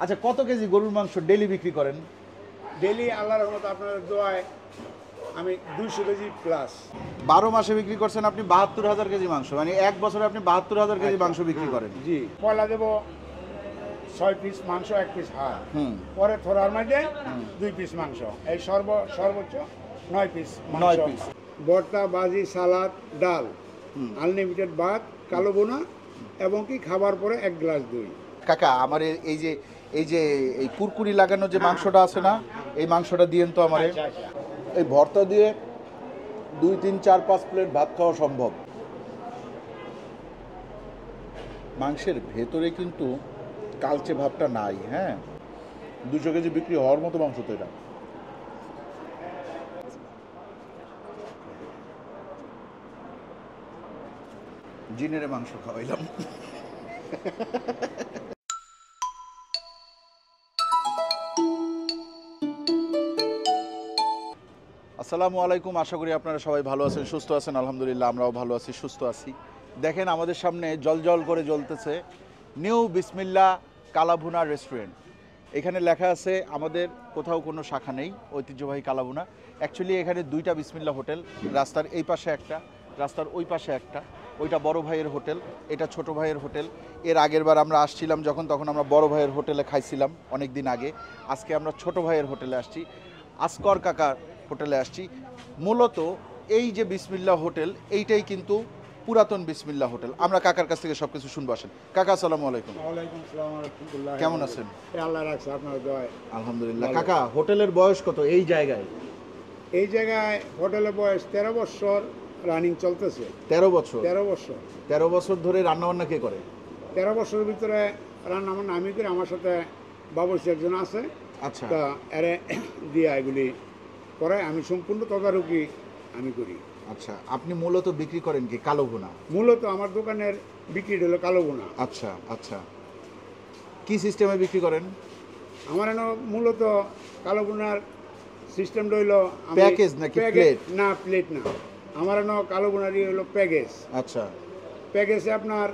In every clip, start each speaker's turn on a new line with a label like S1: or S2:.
S1: আচ্ছা, কত কেজি গরুর মাংস ডেলি বিক্রি করেন?
S2: ডেলি আল্লাহর রহমতে আপনার দোয়ায় আমি 200 কেজি প্লাস।
S1: 12 মাসে বিক্রি করছেন আপনি 72,000 কেজি মাংস, মানে এক বছরে আপনি 72,000 কেজি মাংস বিক্রি করেন।
S2: জি, পয়লা দেবো 6 পিস মাংস, 1 পিস হাড়, পরে থোড়ার মধ্যে 2 পিস মাংস, এই সর্বোচ্চ 9 পিস
S1: 9 পিস।
S2: ভর্তা, ভাজি, সালাদ, ডাল, আনলিমিটেড ভাত, কালো বোনা এবং কি খাবার পরে 1 গ্লাস দই।
S1: কাকা, আমার এই যে এই কুরকুরি লাগানো যে মাংসটা আছে না, এই মাংসটা দিয়েন তো আমারে।
S2: আচ্ছা।
S1: এই ভর্তা দিয়ে 2, 3, 4, 5 প্লেট ভাত খাওয়া সম্ভব। মাংসের ভেতরে কিন্তু কালচে ভাবটা নাই। হ্যাঁ, 200 কেজি বিক্রি হওয়ার মতো মাংস তো এটা। জিনেরে মাংস খাওয়াইলাম। আসসালামু আলাইকুম, আশা করি আপনারা সবাই ভালো আছেন, সুস্থ আছেন। আলহামদুলিল্লাহ, আমরাও ভালো আছি, সুস্থ আছি। দেখেন, আমাদের সামনে জল করে জ্বলতেছে নিউ বিসমিল্লাহ কালাভুনা রেস্টুরেন্ট। এখানে লেখা আছে আমাদের কোথাও কোনো শাখা নেই, ঐতিহ্যবাহী কালাভুনা। অ্যাকচুয়ালি এখানে 2টা বিসমিল্লাহ হোটেল, রাস্তার এই পাশে একটা, রাস্তার ওই পাশে একটা। ওইটা বড় ভাইয়ের হোটেল, এটা ছোট ভাইয়ের হোটেল। এর আগের বার আমরা আসছিলাম তখন আমরা বড় ভাইয়ের হোটেলে খাইছিলাম অনেক দিন আগে। আজকে আমরা ছোট ভাইয়ের হোটেলে আসছি, আসকর কাকার হোটেলে আসছি। মূলত এই যে বিসমিল্লাহ হোটেল, এইটাই কিন্তু পুরাতন বিসমিল্লাহ হোটেল। আমরা কাকার কাছ থেকে সব কিছু শুনবো। আসেন কাকা, আসসালামু আলাইকুম।
S2: ওয়ালাইকুম আসসালাম ওয়া রাহমাতুল্লাহ।
S1: কেমন আছেন?
S2: আল্লাহ রাখছে আপনার দোয়ায়।
S1: আলহামদুলিল্লাহ। কাকা, হোটেলের বয়স কত এই জায়গায়?
S2: এই জায়গায় হোটেলের বয়স 13 বছর রানিং চলতেছে।
S1: 13 বছর?
S2: 13 বছর।
S1: 13 বছর ধরে রান্নাবান্না কে করে?
S2: 13 বছরের ভিতরে রান্না বান্না আমি করি, আমার সাথে বাবুর্চি একজন আছে।
S1: আচ্ছা,
S2: তা এরে দিয়া এগুলি করে, আমি সম্পূর্ণ তদারকি আমি করি।
S1: আচ্ছা। আপনি মূলত বিক্রি করেন কি কালো ভুনা?
S2: মূলত আমার দোকানের বিক্রি হলো কালো বোনা।
S1: আচ্ছা আচ্ছা। কি সিস্টেমে বিক্রি করেন?
S2: আমার এনে মূলত কালো বোনার সিস্টেম রইল
S1: প্যাকেজ নাকি প্লেট?
S2: না, প্লেট না, আমার এনে কালো বোনারই হলো প্যাকেজ।
S1: আচ্ছা।
S2: প্যাকেজে আপনার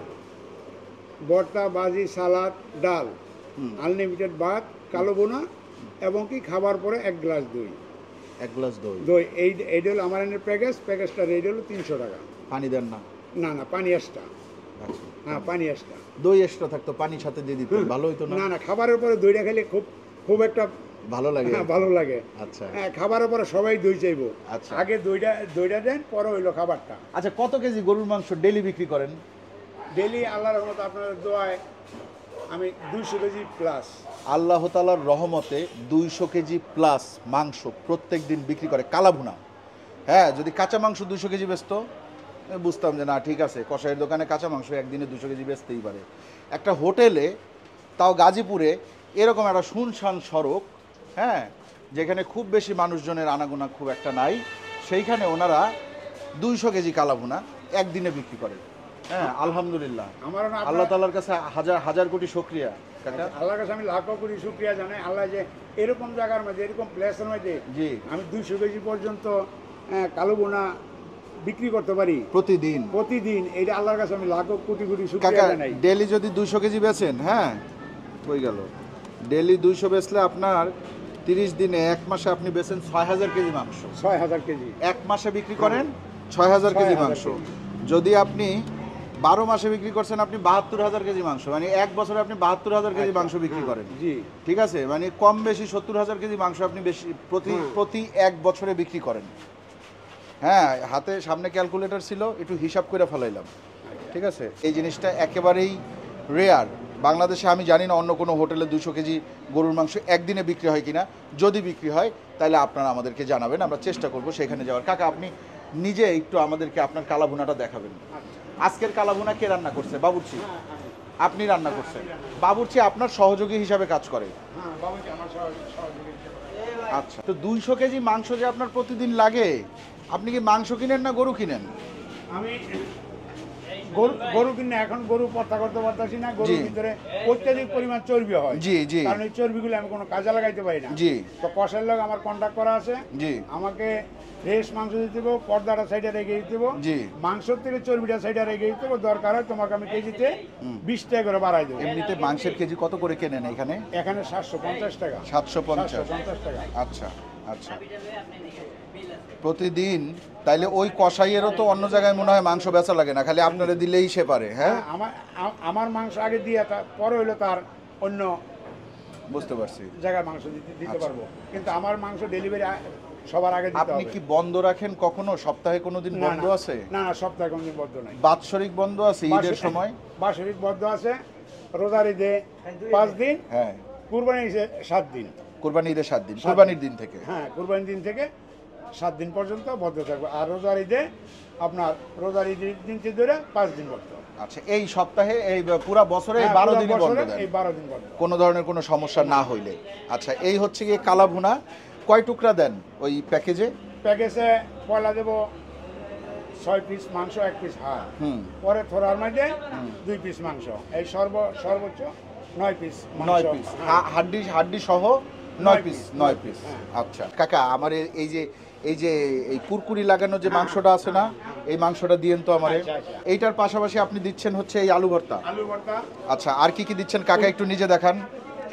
S2: ভর্তা, ভাজি, সালাদ, ডাল, আনলিমিটেড ভাত, কালো বোনা এবং কি খাবার পরে 1 গ্লাস দই।
S1: 1 গ্লাস দই?
S2: দই এইটা হলো আমার এনে প্যাকেজটা রেট হলো 300 টাকা।
S1: পানি দেন না?
S2: না, পানি এক্সট্রা।
S1: আচ্ছা।
S2: হ্যাঁ, পানি এক্সট্রা।
S1: দই এক্সট্রা থাকতো, পানি সাথে দিয়ে দিতে ভালো হতো না?
S2: না, খাবারের পরে দইটা খেলে খুব একটা
S1: ভালো লাগে?
S2: হ্যাঁ, ভালো লাগে।
S1: আচ্ছা।
S2: হ্যাঁ, খাবারের পরে সবাই দই চাইবো।
S1: আচ্ছা।
S2: আগে দইটা দেন, পরে হইলো খাবারটা।
S1: আচ্ছা, কত কেজি গরুর মাংস ডেলি বিক্রি করেন?
S2: ডেলি আল্লাহর রহমতে আপনার দোয়ায় আমি 200 কেজি প্লাস।
S1: আল্লাহ তাআলার রহমতে 200 কেজি প্লাস মাংস প্রত্যেক দিন বিক্রি করে কালাভুনা। হ্যাঁ, যদি কাঁচা মাংস 200 কেজি বেচতো বুঝতাম যে না ঠিক আছে, কষাইয়ের দোকানে কাঁচা মাংস একদিনে 200 কেজি বেচতেই পারে। একটা হোটেলে, তাও গাজীপুরে, এরকম একটা শুনশান সড়ক, হ্যাঁ, যেখানে খুব বেশি মানুষজনের আনাগোনা খুব একটা নাই, সেইখানে ওনারা 200 কেজি কালাভুনা একদিনে বিক্রি করে। হ্যাঁ, আলহামদুলিল্লাহ,
S2: আমার
S1: আল্লাহ তাআলার কাছে হাজার হাজার কোটি শুকরিয়া কাকা।
S2: আল্লাহর কাছে আমি লাখো কোটি শুকরিয়া জানাই। আল্লাহ যে এরকম জায়গার মধ্যে, এরকম প্লেসের মধ্যে
S1: জি,
S2: আমি 200 কেজি পর্যন্ত কালো বোনা বিক্রি করতে পারি প্রতিদিন, এটা আল্লাহর কাছে আমি লাখো কোটি শুকরিয়া
S1: কাকা।
S2: জানাই।
S1: ডেলি যদি 200 কেজি বেচেন, হ্যাঁ, হয়ে গেল। ডেলি 200 বেচলে আপনার 30 দিনে, 1 মাসে আপনি বেচেন 6000 কেজি মাংস।
S2: 6000 কেজি
S1: 1 মাসে বিক্রি করেন 6000 কেজি
S2: 6000
S1: মাংস।
S2: কেজি।
S1: যদি আপনি 12 মাসে বিক্রি করছেন, আপনি 72,000 কেজি মাংস, মানে এক বছরে আপনি 72,000 কেজি মাংস বিক্রি করেন।
S2: জি,
S1: ঠিক আছে, মানে কম বেশি 70,000 কেজি মাংস আপনি বেশি প্রতি 1 বছরে বিক্রি করেন। হ্যাঁ, হাতে সামনে ক্যালকুলেটর ছিল, একটু হিসাব করে ফেলাইলাম। ঠিক আছে, এই জিনিসটা একেবারেই রেয়ার বাংলাদেশে। আমি জানি না অন্য কোনো হোটেলে 200 কেজি গরুর মাংস একদিনে বিক্রি হয় কিনা। যদি বিক্রি হয় তাহলে আপনারা আমাদেরকে জানাবেন, আমরা চেষ্টা করব সেখানে যাওয়ার। কাকা, আপনি নিজে একটু আমাদেরকে আপনার কালাভুনাটা দেখাবেন। আজকের কালাভুনা কে রান্না করছে? বাবুর্চি? আপনি রান্না করছেন? বাবুর্চি আপনার সহযোগী হিসাবে কাজ করে?
S2: হ্যাঁ, বাবুজি আমার সহযোগী।
S1: আচ্ছা, তো 200 কেজি মাংস যে আপনার প্রতিদিন লাগে, আপনি কি মাংস কিনেন না গরু কিনেন?
S2: আমি গরু কিনে এখন গরু পত্তা করতে পারতাছি না, গরুর
S1: জি।
S2: ভিতরে অত্যাধিক পরিমাণ চর্বি হয়।
S1: জি জি
S2: কারণ এই চর্বিগুলো আমি কোনো কাজে লাগাইতে পারি না।
S1: জি
S2: তো কষার লোক আমার কন্ট্যাক্ট করা আছে,
S1: জি
S2: আমাকে ফ্রেশ মাংস দিতে দেবো, পর্দাটা সাইডে রেখে দিতে দেবো,
S1: জি।
S2: মাংসের থেকে চর্বিটা সাইডে রেখে দিতে দেবো, দরকার হয় তোমাকে আমি কেজিতে 20 টাকা করে বাড়াই দেবো।
S1: এমনিতে মাংসের কেজি কত করে কেনেন এখানে?
S2: এখানে 750 টাকা।
S1: 750।
S2: 750 টাকা।
S1: আচ্ছা আচ্ছা, প্রতিদিন তাইলে ওই কষাইয়েরও তো অন্য জায়গায় মনে হয় মাংস বেচা লাগে না, খালি আপনারা দিলেই সে পারে। হ্যাঁ,
S2: আমার মাংস আগে দিয়ে পরে হইলো তার অন্য
S1: বুঝতে পারছি।
S2: জায়গায় মাংস দিতে
S1: আচ্ছা।
S2: পারবো, কিন্তু আমার মাংস ডেলিভারি সবার আগে দিতে
S1: আপনি
S2: হবে।
S1: কি বন্ধ রাখেন কখনো? সপ্তাহে কোনোদিন
S2: না,
S1: বন্ধ
S2: না,
S1: আছে?
S2: না না, সপ্তাহে কোনদিন বন্ধ নাই।
S1: বাৎসরিক বন্ধ আছে ঈদের সময়?
S2: বাৎসরিক বন্ধ আছে, রোজার ঈদে 5 দিন,
S1: হ্যাঁ,
S2: কুরবানির ঈদে 7 দিন।
S1: কুরবানি ঈদের 7 দিন,
S2: 7
S1: কুরবানির দিন থেকে।
S2: হ্যাঁ, কুরবানির দিন থেকে 7 দিন পর্যন্ত বন্ধ থাকবে। আর রোজার ঈদে আপনার রোজার ঈদের দিন থেকে ধরে 5 দিন বন্ধ।
S1: আচ্ছা, এই সপ্তাহে এই পুরা বছরে এই
S2: হ্যাঁ,
S1: 12
S2: পুরো
S1: দিনই বন্ধ
S2: বছরে
S1: দেন
S2: এই 12 দিন বন্ধ।
S1: কোনো ধরনের কোনো সমস্যা না হইলে। আচ্ছা, এই হচ্ছে গিয়ে কালা ভুনা। কয় টুকরা দেন ওই প্যাকেজে?
S2: প্যাকেজে পয়লা দেবো 6 পিস মাংস, 1 পিস হাড়,
S1: হুম,
S2: পরে থোড়ার মধ্যে 2 পিস মাংস, এই সর্বোচ্চ 9 পিস মাংস।
S1: 9 পিস হাড্ডি সহ 9 পিস, 9 পিস।
S2: হ্যাঁ।
S1: আচ্ছা কাকা, আমার এই কুরকুরি লাগানো যে মাংসটা আছে না, এই মাংসটা দিয়েন তো আমারে।
S2: আচ্ছা, আচ্ছা।
S1: এইটার পাশাপাশি আপনি দিচ্ছেন হচ্ছে এই আলু ভর্তা।
S2: আলুর ভর্তা।
S1: আচ্ছা, আর কি কি দিচ্ছেন কাকা একটু নিজে দেখান।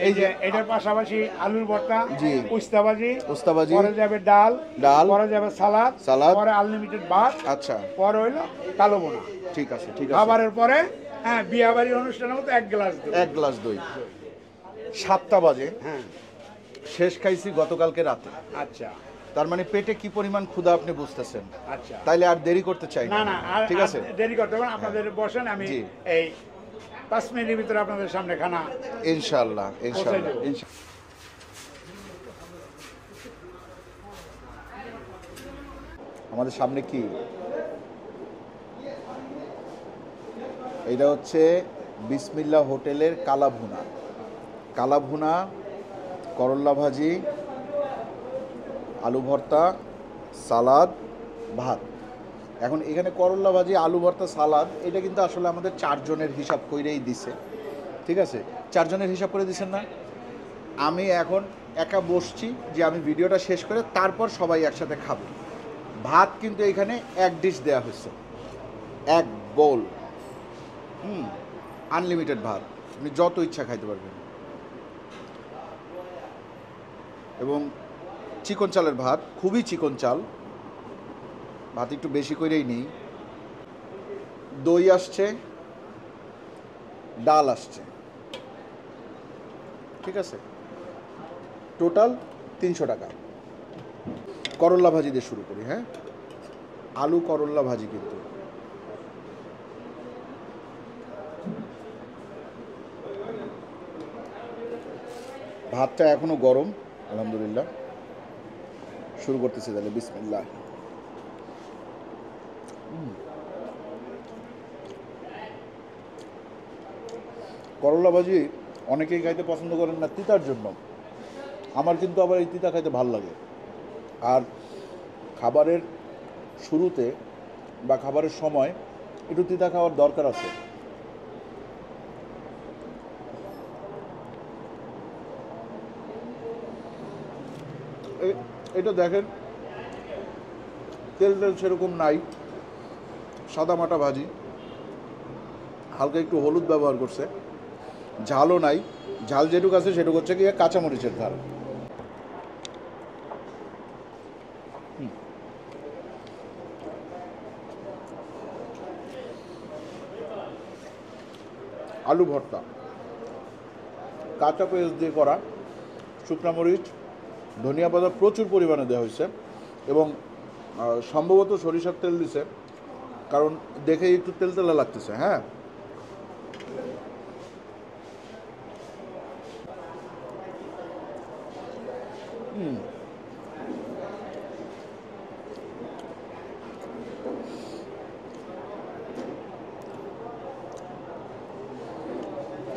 S2: এই যে এটার পাশাপাশি আলুর ভর্তা,
S1: জি।
S2: উস্তাবাজি,
S1: উস্তাবাজি,
S2: পরে যাবে ডাল,
S1: ডাল,
S2: পরে যাবে সালাদ, পরে আনলিমিটেড ভাত,
S1: আচ্ছা
S2: পরে হইলো কালো বোনা।
S1: ঠিক আছে ঠিক আছে।
S2: খাবারের পরে হ্যাঁ, বিয়া বাড়ির অনুষ্ঠানের মতো 1 গ্লাস দেবো।
S1: 1 গ্লাস দই। 7টা বাজে,
S2: হ্যাঁ।
S1: শেষ খাইছি গতকালকে রাতে।
S2: আচ্ছা
S1: তার মানে পেটে কি পরিমাণ ক্ষুধা আপনি বুঝতেছেন।
S2: আচ্ছা।
S1: তাইলে আর দেরি করতে চাই
S2: না না, আর
S1: ঠিক আছে,
S2: আর দেরি করতে হবে না, আপনাদের বসেন, আমি
S1: জি।
S2: এই 5 মিনিটের ভিতরে আপনাদের সামনে খানা।
S1: ইনশাআল্লাহ ইনশাআল্লাহ
S2: দেবো।
S1: আমাদের সামনে কি এটা হচ্ছে বিসমিল্লাহ হোটেলের কালা ভুনা। কালা ভুনা, করল্লা ভাজি, আলু ভর্তা, সালাদ, ভাত। এখন এখানে করল্লা ভাজি, আলু ভর্তা, সালাদ, এটা কিন্তু আসলে আমাদের 4 জনের হিসাব করেই দিছে। ঠিক আছে, 4 জনের হিসাব করে দিছেন না? আমি এখন একা বসছি যে আমি ভিডিওটা শেষ করে তারপর সবাই একসাথে খাবো। ভাত কিন্তু এখানে 1 ডিশ দেওয়া হয়েছে, 1 বোল। আনলিমিটেড ভাত, আপনি যত ইচ্ছা খাইতে পারবেন। এবং চিকন চালের ভাত, খুবই চিকন চাল, ভাত একটু বেশি করেই নেই। দই আসছে, ডাল আসছে, ঠিক আছে। টোটাল 300 টাকা। করল্লা ভাজি দিয়ে শুরু করি। হ্যাঁ, আলু করল্লা ভাজি কিন্তু ভাতটা এখনো গরম, আলহামদুলিল্লাহ। শুরু করতেছি তাহলে, বিসমিল্লাহ। করলা ভাজি অনেকেই খাইতে পছন্দ করেন না তিতার জন্য, আমার কিন্তু আবার এই তিতা খাইতে ভালো লাগে। আর খাবারের শুরুতে বা খাবারের সময় একটু তিতা খাওয়ার দরকার আছে। এটা দেখেন, তেল সেরকম নাই, সাদামাটা ভাজি, হালকা একটু হলুদ ব্যবহার করছে, ঝালও নাই। ঝাল যেটুকু আছে সেটুকু হচ্ছে কি কাঁচামরিচের ঝাল। আলু ভর্তা কাঁচা পেঁয়াজ দিয়ে করা, শুকনা মরিচ, ধনিয়া পাতা প্রচুর পরিমাণে দেওয়া হয়েছে এবং সম্ভবত সরিষার তেল দিছে, কারণ দেখে একটু তেল তেলা লাগতেছে। হ্যাঁ,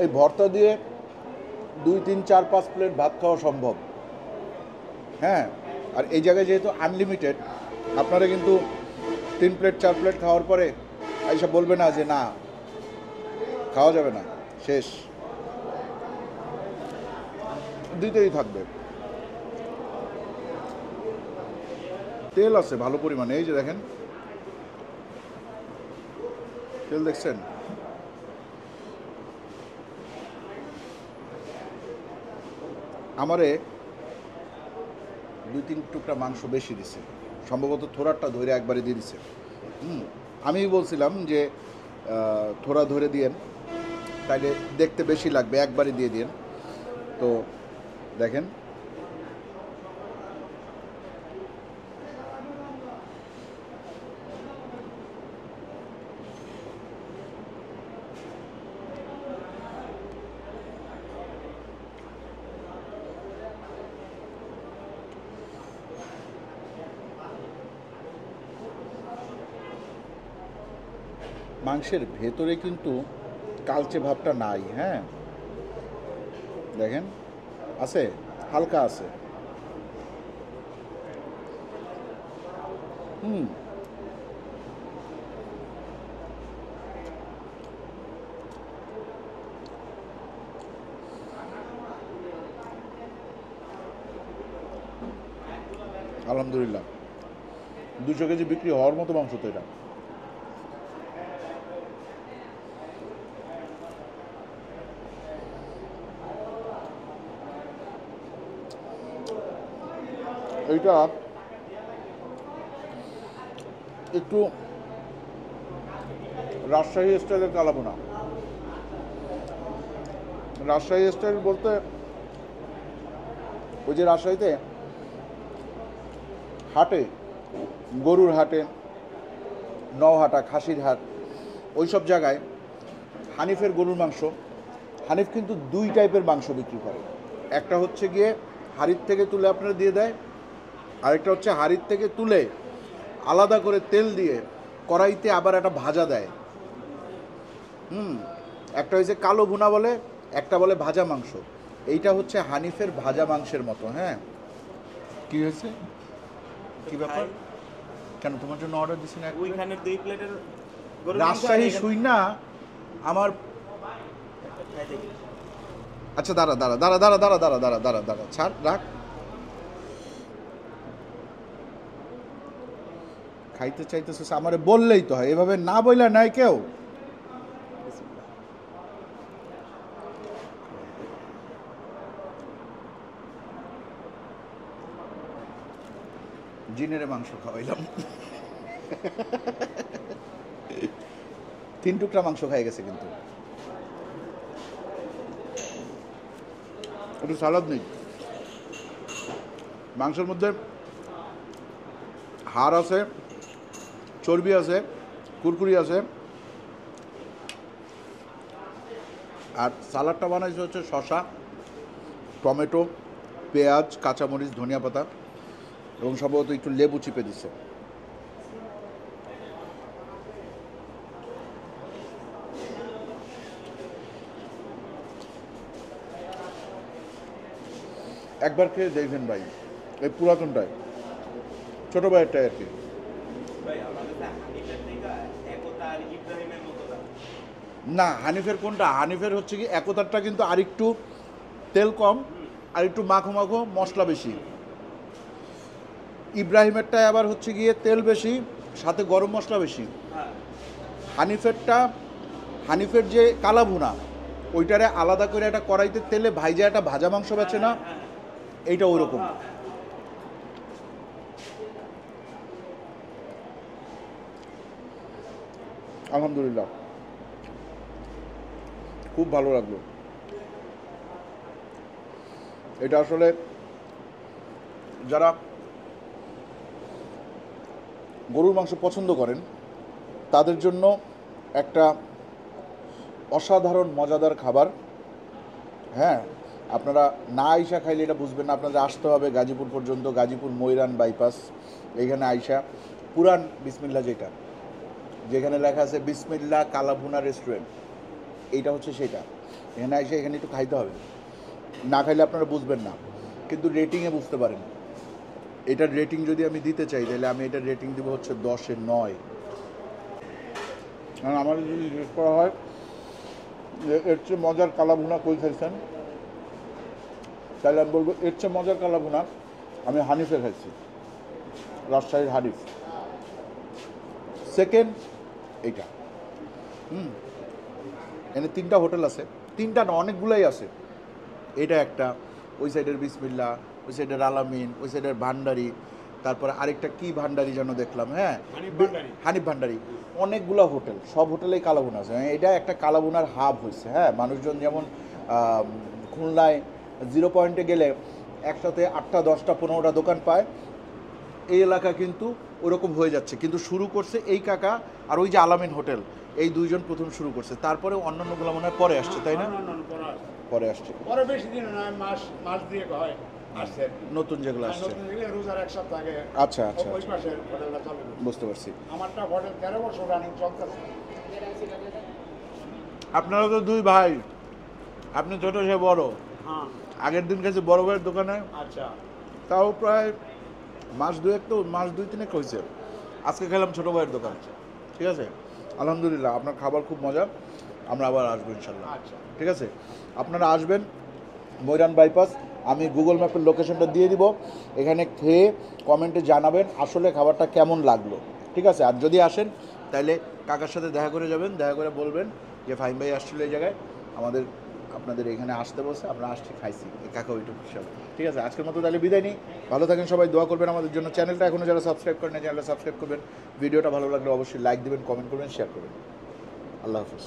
S1: এই ভর্তা দিয়ে 2, 3, 4, 5 প্লেট ভাত খাওয়া সম্ভব। হ্যাঁ, আর এই জায়গায় যেহেতু আনলিমিটেড, আপনারা কিন্তু 3 প্লেট 4 প্লেট খাওয়ার পরে আইসা বলবে না যে না খাওয়া যাবে না, শেষ, দিতেই থাকবে। তেল আছে ভালো পরিমাণে, এই যে দেখেন তেল দেখছেন। আমারে 2-3 টুকরা মাংস বেশি দিছে, সম্ভবত থোড়াটা ধরে একবারে দিয়ে দিছে। আমি বলছিলাম যে থোড়া ধরে দিয়েন, তাইলে দেখতে বেশি লাগবে, একবারে দিয়ে দিন। তো দেখেন মাংসের ভেতরে কিন্তু কালচে ভাবটা নাই। হ্যাঁ দেখেন আছে, হালকা আছে। আলহামদুলিল্লাহ 200 কেজি বিক্রি হওয়ার মতো মাংস তো এটা। এইটা একটু রাজশাহী স্টাইলের কালাভুনা। রাজশাহী স্টাইল বলতে ওই যে রাজশাহীতে হাটে, গরুর হাটে, নওহাটা, খাসির হাট, ওই সব জায়গায় হানিফের গরুর মাংস, হানিফ কিন্তু 2 টাইপের মাংস বিক্রি করে। একটা হচ্ছে গিয়ে হাড়ির থেকে তুলে আপনারা দিয়ে দেয়, আরেকটা হচ্ছে হাড়ির থেকে তুলে আলাদা করে তেল দিয়ে কড়াইতে আবার একটা ভাজা দেয়। একটা হচ্ছে কালো ভুনা বলে, একটা বলে ভাজা মাংস। এইটা হচ্ছে হানিফের ভাজা মাংসের মতো। হ্যাঁ কি হয়েছে, কি ব্যাপার, কেন তোমার জন্য অর্ডার দিছি না?
S3: ওইখানে 2 প্লেটের
S1: রাজশাহী শুই না আমার। আচ্ছা দাঁড়া দাঁড়া দাঁড়া দাঁড়া দাঁড়া দাঁড়া দাঁড়া দাঁড়া দাঁড়া ছাড়, রাখ। খাইতে চাইতেছিস আমারে বললেই তো হয়, এভাবে না বইলা নাই কেউ। জিনেরে মাংস খাওয়াইলাম, 3 টুকরা মাংস খাই গেছে, কিন্তু একটু সালাদ নেই। মাংসের মধ্যে হাড় আছে, চর্বি আছে, কুরকুরি আছে, আর সালাডটা বানাইছে হচ্ছে শসা, টমেটো, পেঁয়াজ, কাঁচামরিচ, ধনিয়া পাতা এবং সম্ভবত একটু লেবু চিপে দিছে। একবার খেয়ে দেখবেন ভাই, এই পুরাতনটায়, ছোটো ভাইয়েরটাই আর কি। না হানিফের কোনটা, হানিফের হচ্ছে কি একতারটা কিন্তু আরেকটু তেল কম, আর একটু মাখো মাখো, মশলা বেশি। ইব্রাহিমেরটায় আবার হচ্ছে গিয়ে তেল বেশি, সাথে গরম মশলা বেশি। হানিফেরটা, হানিফের যে কালা ভুনা, ওইটারে আলাদা করে একটা কড়াইতে তেলে ভাইজা একটা ভাজা মাংস বেছে না, এইটা ওইরকম। আলহামদুলিল্লাহ খুব ভালো লাগলো। এটা আসলে যারা গরুর মাংস পছন্দ করেন তাদের জন্য একটা অসাধারণ মজাদার খাবার। হ্যাঁ আপনারা না আইসা খাইলে এটা বুঝবেন না, আপনাদের আসতে হবে গাজীপুর পর্যন্ত, গাজীপুর ময়রান বাইপাস, এইখানে আইসা পুরান বিসমিল্লা, যেখানে লেখা আছে বিসমিল্লা কালাভুনা রেস্টুরেন্ট, এইটা হচ্ছে সেটা। এখানে আইসা এখানে একটু খাইতে হবে, না খাইলে আপনারা বুঝবেন না, কিন্তু রেটিংয়ে বুঝতে পারেন। এটার রেটিং যদি আমি দিতে চাই তাহলে আমি এটার রেটিং দেবো হচ্ছে 10-এ 9। আর আমার যদি জিজ্ঞেস করা হয় যে এর চেয়ে মজার কালাভুনা কই খাইছেন, তাহলে আমি বলবো এর চেয়ে মজার কালাভুনা আমি হানিফে খাইছি, রাজশাহীর হানিফ। সেকেন্ড এইটা। এখানে 3টা হোটেল আছে, 3টা না অনেকগুলাই আছে। এটা একটা, ওই সাইডের বিসমিল্লা, ওই সাইডের আলামিন, ওই সাইডের ভান্ডারি, তারপরে আরেকটা কি ভান্ডারি যেন দেখলাম, হ্যাঁ হানিফ ভান্ডারি। অনেকগুলো হোটেল, সব হোটেলেই কালাভুনা আছে। এটা একটা কালাভুনার হাব হয়েছে। হ্যাঁ, মানুষজন যেমন খুলনায় 0 পয়েন্টে গেলে একসাথে 8টা 10টা 15টা দোকান পায়, এই এলাকা কিন্তু ওরকম হয়ে যাচ্ছে। কিন্তু শুরু করছে এই কাকা আর ওই যে আলামিন হোটেল, এই দুইজন প্রথম শুরু করছে, তারপরে অন্যান্যগুলো মনে হয় পরে আসছে, তাই না? পরে আসছে,
S2: পরে বেশি দিন নয়, মাস দিয়ে হয় আসছে
S1: নতুন যেগুলো আসছে।
S2: নতুন দিলে রোজার এক সপ্তাহ আগে
S1: আচ্ছা আচ্ছা
S2: ওই পাশের হোটেলটা চালু করছে।
S1: বুঝতে পারছি।
S2: আমারটা হোটেল 13 বছর রানিং চলতেছে।
S1: আপনারা তো দুই ভাই, আপনি ছোট সে বড়।
S2: হ্যাঁ
S1: আগের দিন গেছে বড় ভাইয়ের দোকানে,
S2: আচ্ছা
S1: তাও প্রায় মাস 2-1 তো, মাস 2-3 হয়েছে। আজকে খেলাম ছোট ভাইয়ের দোকান। ঠিক আছে, আলহামদুলিল্লাহ আপনার খাবার খুব মজা, আমরা আবার আসবো ইনশাল্লাহ।
S2: আচ্ছা
S1: ঠিক আছে, আপনারা আসবেন ময়রান বাইপাস, আমি গুগল ম্যাপের লোকেশনটা দিয়ে দিব, এখানে খেয়ে কমেন্টে জানাবেন আসলে খাবারটা কেমন লাগলো। ঠিক আছে, আর যদি আসেন তাহলে কাকার সাথে দেখা করে যাবেন, দেখা করে বলবেন যে ফাহিম ভাই আসছিল এই জায়গায়, আপনাদের এখানে আসতে বলছে, আমরা আসছি, খাইছি, এই কাকা ওইটুকু হিসাবে। ঠিক আছে, আজকের মতো তাহলে বিদায় নিই। ভালো থাকেন সবাই, দোয়া করবেন আমাদের জন্য। চ্যানেলটা এখনও যারা সাবস্ক্রাইব করেন, চ্যানেলটা সাবস্ক্রাইব করবেন। ভিডিওটা ভালো লাগলে অবশ্যই লাইক দেবেন, কমেন্ট করবেন, শেয়ার করবেন। আল্লাহ হাফিজ।